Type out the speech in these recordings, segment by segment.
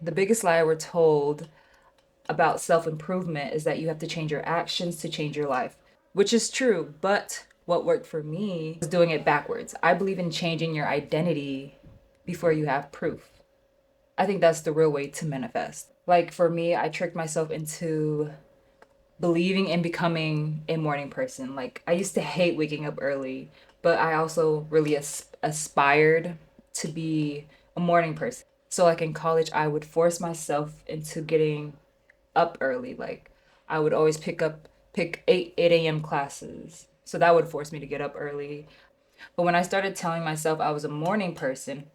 The biggest lie we're told about self-improvement is that you have to change your actions to change your life, which is true, but what worked for me was doing it backwards. I believe in changing your identity before you have proof. I think that's the real way to manifest. Like for me, I tricked myself into believing in becoming a morning person. Like I used to hate waking up early, but I also really aspired to be a morning person. So like in college, I would force myself into getting up early. Like I would always pick 8 a.m. classes. So that would force me to get up early. But when I started telling myself I was a morning person,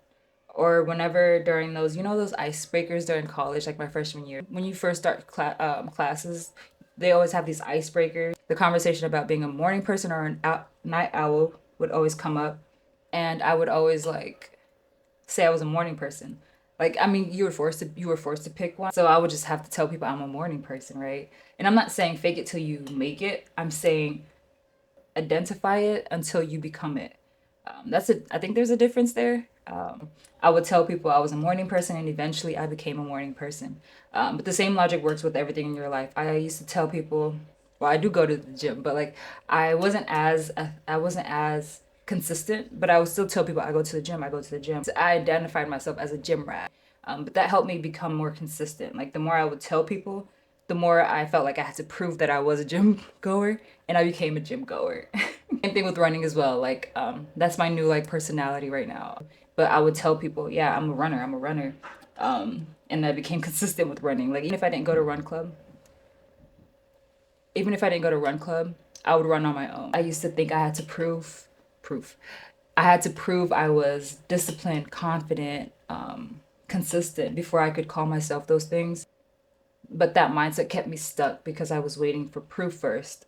or whenever during those, those icebreakers during college, like my freshman year, when you first start classes, they always have these icebreakers. The conversation about being a morning person or a night owl would always come up, and I would always like say I was a morning person. Like I mean, you were forced to pick one. So I would just have to tell people I'm a morning person, right? And I'm not saying fake it till you make it. I'm saying identify it until you become it. That's it. I think there's a difference there. I would tell people I was a morning person, and eventually I became a morning person. But the same logic works with everything in your life. I used to tell people, well, I do go to the gym, but like I wasn't as consistent. But I would still tell people I go to the gym. I go to the gym. So I identified myself as a gym rat. But that helped me become more consistent. Like the more I would tell people, the more I felt like I had to prove that I was a gym goer, and I became a gym goer. Same thing with running as well. Like that's my new like personality right now. But I would tell people, yeah, I'm a runner. I'm a runner. And I became consistent with running. Like even if I didn't go to run club, I would run on my own. I used to think I had to proof. I had to prove I was disciplined, confident, consistent before I could call myself those things. But that mindset kept me stuck because I was waiting for proof first.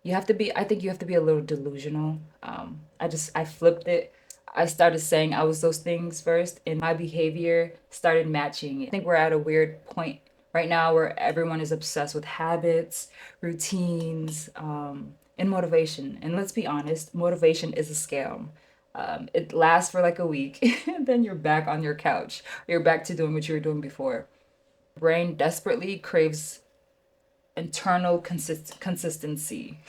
I think you have to be a little delusional. I flipped it. I started saying I was those things first, and my behavior started matching it. I think we're at a weird point right now where everyone is obsessed with habits, routines, and motivation. And let's be honest, motivation is a scam. It lasts for like a week, and then you're back on your couch. You're back to doing what you were doing before. Brain desperately craves internal consistency.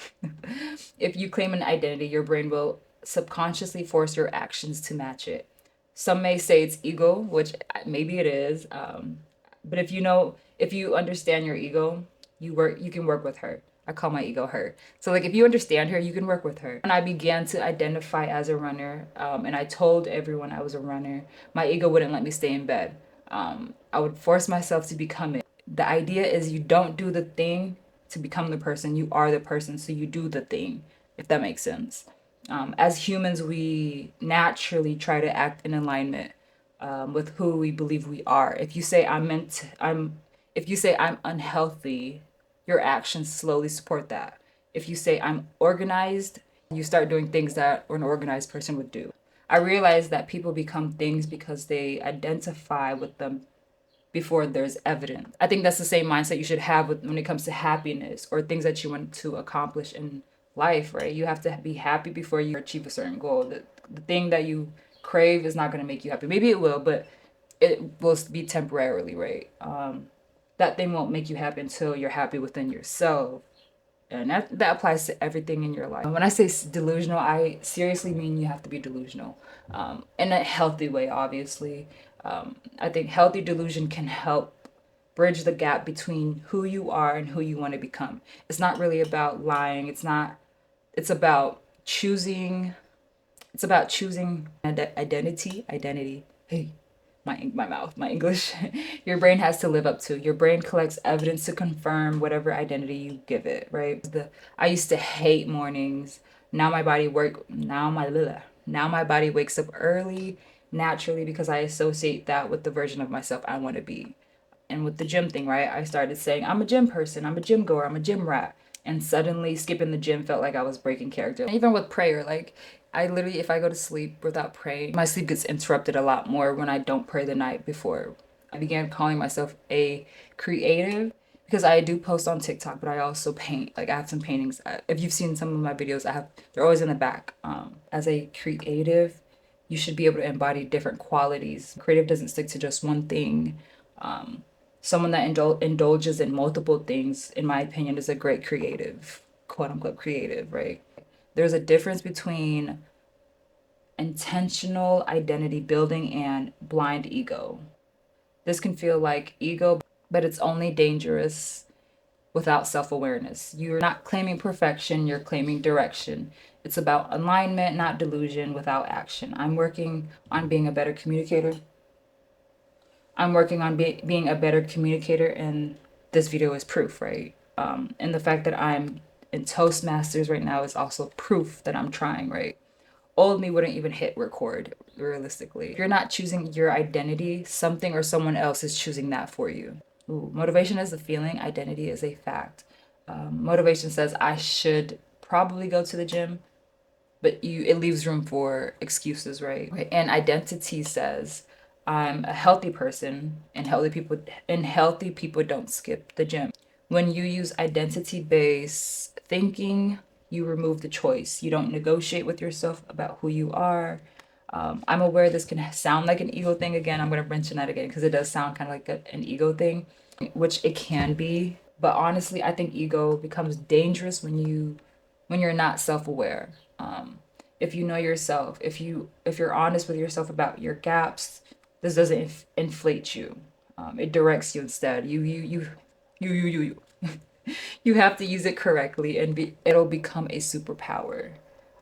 If you claim an identity, your brain will subconsciously force your actions to match it. Some may say it's ego, which maybe it is. But if you understand your ego, you can work with her. I call my ego her. So like if you understand her, you can work with her. When I began to identify as a runner, and I told everyone I was a runner, my ego wouldn't let me stay in bed. I would force myself to become it. The idea is you don't do the thing to become the person, you are the person, so you do the thing, if that makes sense. As humans, we naturally try to act in alignment with who we believe we are. If you say I'm unhealthy, your actions slowly support that. If you say I'm organized, you start doing things that an organized person would do. I realize that people become things because they identify with them before there's evidence. I think that's the same mindset you should have when it comes to happiness or things that you want to accomplish in life, right? You have to be happy before you achieve a certain goal. The thing that you crave is not going to make you happy. Maybe it will, but it will be temporarily, right? That thing won't make you happy until you're happy within yourself. And that applies to everything in your life. When I say delusional, I seriously mean you have to be delusional, in a healthy way, obviously. I think healthy delusion can help bridge the gap between who you are and who you want to become. It's not really about lying. It's about choosing. It's about choosing identity. Identity. Hey, my mouth, my English. Your brain has to live up to. Your brain collects evidence to confirm whatever identity you give it, right? I used to hate mornings. Now my body wakes up early naturally because I associate that with the version of myself I want to be. And with the gym thing, right? I started saying, I'm a gym person, I'm a gym goer, I'm a gym rat. And suddenly skipping the gym felt like I was breaking character. And even with prayer, like I literally, if I go to sleep without praying, my sleep gets interrupted a lot more when I don't pray the night before. I began calling myself a creative because I do post on TikTok, but I also paint. Like I have some paintings. If you've seen some of my videos, they're always in the back. As a creative, you should be able to embody different qualities. Creative doesn't stick to just one thing. Someone that indulges in multiple things, in my opinion, is a great creative, quote unquote creative, right? There's a difference between intentional identity building and blind ego. This can feel like ego, but it's only dangerous without self awareness. You're not claiming perfection, you're claiming direction. It's about alignment, not delusion without action. I'm working on being a better communicator. I'm working on being a better communicator, and this video is proof, right? And the fact that I'm in Toastmasters right now is also proof that I'm trying, right? Old me wouldn't even hit record, realistically. If you're not choosing your identity, something or someone else is choosing that for you. Ooh, motivation is a feeling, identity is a fact. Motivation says I should probably go to the gym, but it leaves room for excuses, right? And identity says I'm a healthy person, and healthy people don't skip the gym. When you use identity-based thinking, you remove the choice. You don't negotiate with yourself about who you are. I'm aware this can sound like an ego thing. Again, I'm going to mention that again because it does sound kind of like an ego thing, which it can be. But honestly, I think ego becomes dangerous when you're not self-aware. If you know yourself, if you're honest with yourself about your gaps, this doesn't inflate you. It directs you instead. You you have to use it correctly, and it'll become a superpower.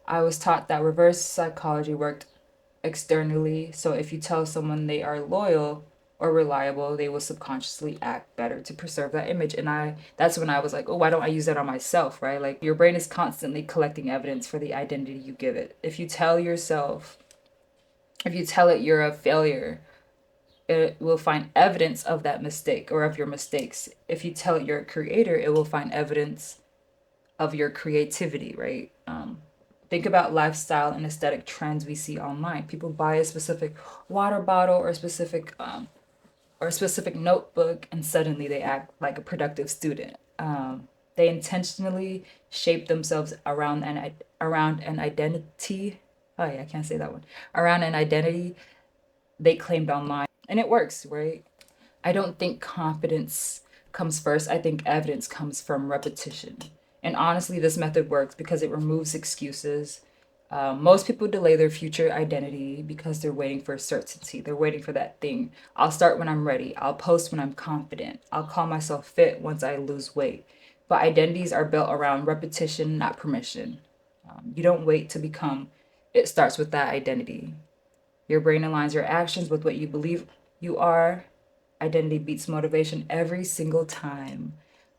I was taught that reverse psychology worked externally. So if you tell someone they are loyal or reliable, they will subconsciously act better to preserve that image. And that's when I was like, oh, why don't I use that on myself, right? Like your brain is constantly collecting evidence for the identity you give it. If you tell it you're a failure, it will find evidence of that mistake or of your mistakes. If you tell it you're a creator, it will find evidence of your creativity, right? Think about lifestyle and aesthetic trends we see online. People buy a specific water bottle or a specific notebook, and suddenly they act like a productive student. They intentionally shape themselves around an identity. Oh yeah, I can't say that one. Around an identity they claimed online, and it works, right? I don't think confidence comes first. I think evidence comes from repetition. And honestly, this method works because it removes excuses. Most people delay their future identity because they're waiting for certainty. They're waiting for that thing. I'll start when I'm ready. I'll post when I'm confident. I'll call myself fit once I lose weight. But identities are built around repetition, not permission. You don't wait to become, it starts with that identity. Your brain aligns your actions with what you believe you are. Identity beats motivation every single time.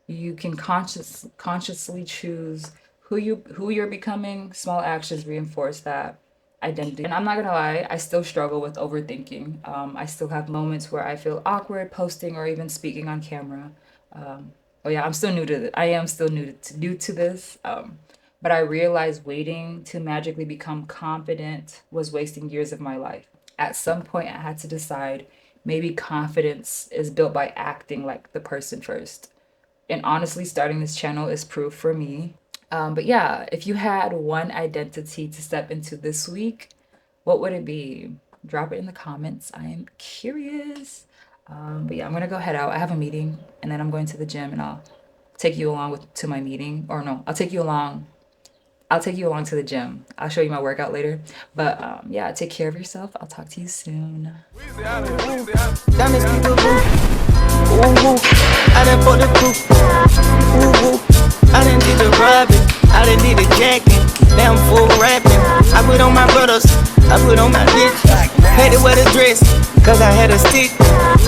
You can consciously choose who you're becoming. Small actions reinforce that identity. And I'm not gonna lie, I still struggle with overthinking. I still have moments where I feel awkward posting or even speaking on camera. Oh yeah, I'm still new to this. I am still new to this. But I realized waiting to magically become confident was wasting years of my life. At some point, I had to decide maybe confidence is built by acting like the person first. And honestly, starting this channel is proof for me. But yeah, if you had one identity to step into this week, what would it be? Drop it in the comments. I am curious. But yeah, I'm gonna go head out. I have a meeting, and then I'm going to the gym, and I'll take you along to my meeting. Or no, I'll take you along to the gym. I'll show you my workout later. But yeah, take care of yourself. I'll talk to you soon. Diamonds keep the roof. Ooh, I done bought the proof. Ooh, I done did the robbing. I done did the jacking. Now I'm full rapping. I put on my brothers. I put on my bitch. Had to wear the dress, cause I had a stick.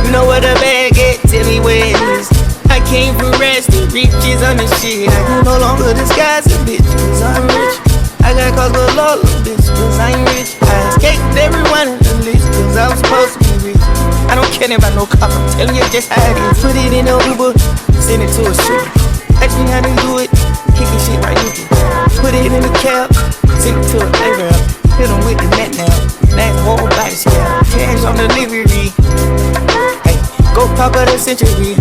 You know where the bag at? Tell me where it is. I came from rest, the riches on the shit. I can no longer disguise a bitch, cause I'm rich. I got cause with all of bitch, cause I'm rich. I escaped everyone in the list, cause I was supposed to be rich. I don't care about no cop, I'm telling you just how it is. Put it in a Uber, send it to a shooter. Ask me how to do it, kicking shit right you can. Put it in the cab, send it to a Arab. Hit him with the mat now, that whole body scale. Cash on delivery. Go pop out a century.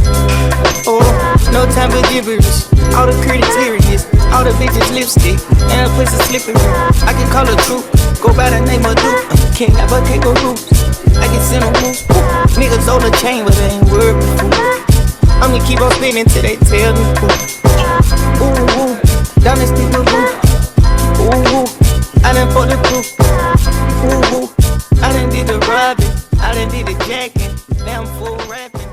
Oh, no time for gibberish. All the critics hearing this. All the bitches lipstick. And a pussy slippery. I can call it true. Go by the name of Duke. Can't never take a root. I get sent a woo. Niggas on the chain, but they ain't worth the fool. I'ma keep on spinning till they tell me who. Ooh, ooh, diamonds keep the boo. Ooh, ooh, I done fought the proof. Ooh, ooh, I done did the robbing, I done did the jacking. Now I'm full rapping.